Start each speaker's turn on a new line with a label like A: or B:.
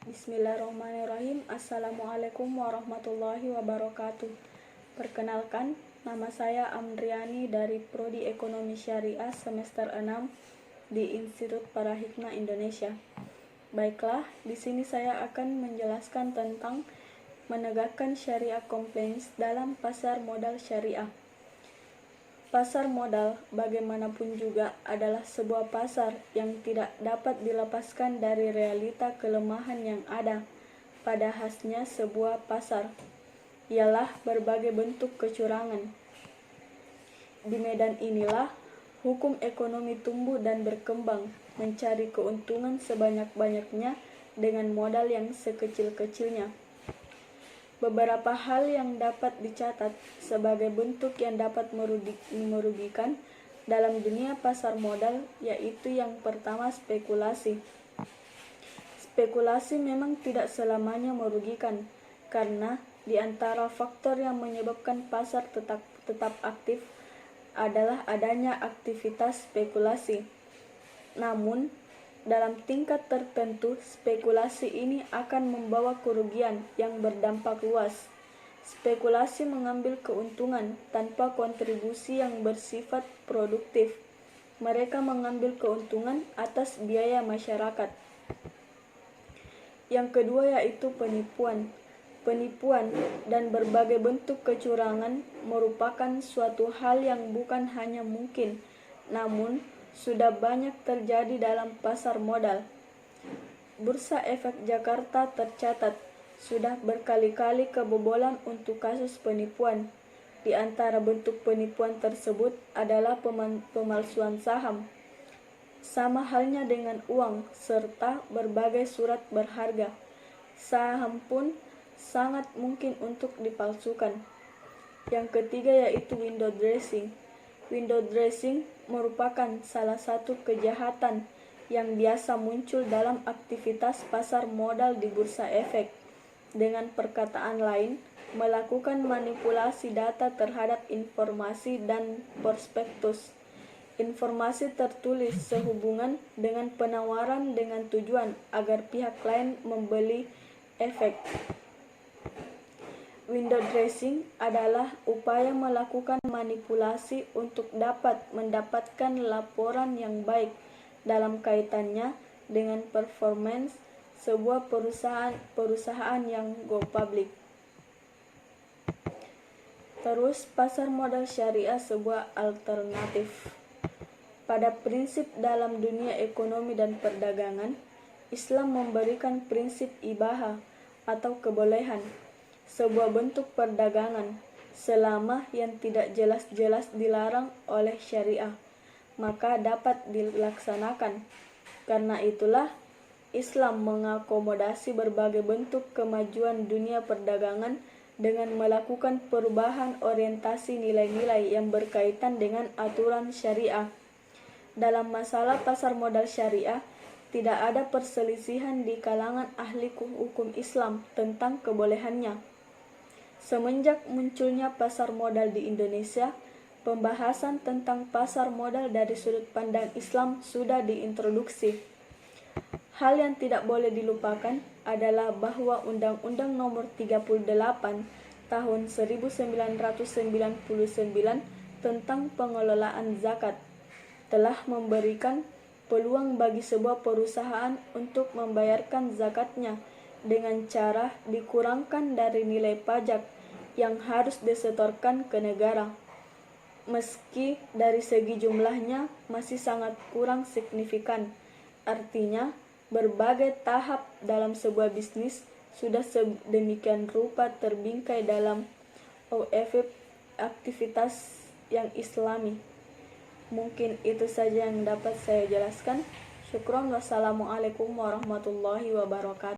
A: Bismillahirrahmanirrahim. Assalamualaikum warahmatullahi wabarakatuh. Perkenalkan, nama saya Amriani dari Prodi Ekonomi Syariah semester 6 di Institut Parahikmah Indonesia. Baiklah, di sini saya akan menjelaskan tentang menegakkan syariah compliance dalam pasar modal syariah. Pasar modal, bagaimanapun juga, adalah sebuah pasar yang tidak dapat dilepaskan dari realita kelemahan yang ada pada khasnya sebuah pasar, ialah berbagai bentuk kecurangan. Di medan inilah, hukum ekonomi tumbuh dan berkembang, mencari keuntungan sebanyak-banyaknya dengan modal yang sekecil-kecilnya. Beberapa hal yang dapat dicatat sebagai bentuk yang dapat merugikan dalam dunia pasar modal, yaitu yang pertama spekulasi. Spekulasi memang tidak selamanya merugikan, karena di antara faktor yang menyebabkan pasar tetap aktif adalah adanya aktivitas spekulasi. Namun, dalam tingkat tertentu, spekulasi ini akan membawa kerugian yang berdampak luas. Spekulasi mengambil keuntungan tanpa kontribusi yang bersifat produktif. Mereka mengambil keuntungan atas biaya masyarakat. Yang kedua yaitu penipuan. Penipuan dan berbagai bentuk kecurangan merupakan suatu hal yang bukan hanya mungkin, namun sudah banyak terjadi dalam pasar modal. Bursa Efek Jakarta tercatat sudah berkali-kali kebobolan untuk kasus penipuan. Di antara bentuk penipuan tersebut adalah pemalsuan saham, sama halnya dengan uang, serta berbagai surat berharga. Saham pun sangat mungkin untuk dipalsukan. Yang ketiga yaitu window dressing. Window dressing merupakan salah satu kejahatan yang biasa muncul dalam aktivitas pasar modal di bursa efek. Dengan perkataan lain, melakukan manipulasi data terhadap informasi dan prospektus. Informasi tertulis sehubungan dengan penawaran dengan tujuan agar pihak lain membeli efek. Window dressing adalah upaya melakukan manipulasi untuk dapat mendapatkan laporan yang baik dalam kaitannya dengan performance sebuah perusahaan yang go public. Terus, pasar modal syariah sebuah alternatif. Pada prinsip dalam dunia ekonomi dan perdagangan, Islam memberikan prinsip ibahah atau kebolehan sebuah bentuk perdagangan selama yang tidak jelas-jelas dilarang oleh syariah, maka dapat dilaksanakan. Karena itulah Islam mengakomodasi berbagai bentuk kemajuan dunia perdagangan dengan melakukan perubahan orientasi nilai-nilai yang berkaitan dengan aturan syariah. Dalam masalah pasar modal syariah, tidak ada perselisihan di kalangan ahli hukum Islam tentang kebolehannya. Semenjak munculnya pasar modal di Indonesia, pembahasan tentang pasar modal dari sudut pandang Islam sudah diintroduksi. Hal yang tidak boleh dilupakan adalah bahwa Undang-Undang Nomor 38 Tahun 1999 tentang pengelolaan zakat telah memberikan peluang bagi sebuah perusahaan untuk membayarkan zakatnya dengan cara dikurangkan dari nilai pajak yang harus disetorkan ke negara, meski dari segi jumlahnya masih sangat kurang signifikan. Artinya, berbagai tahap dalam sebuah bisnis sudah sedemikian rupa terbingkai dalam OFF aktivitas yang islami. Mungkin itu saja yang dapat saya jelaskan. Syukron. Wassalamualaikum warahmatullahi wabarakatuh.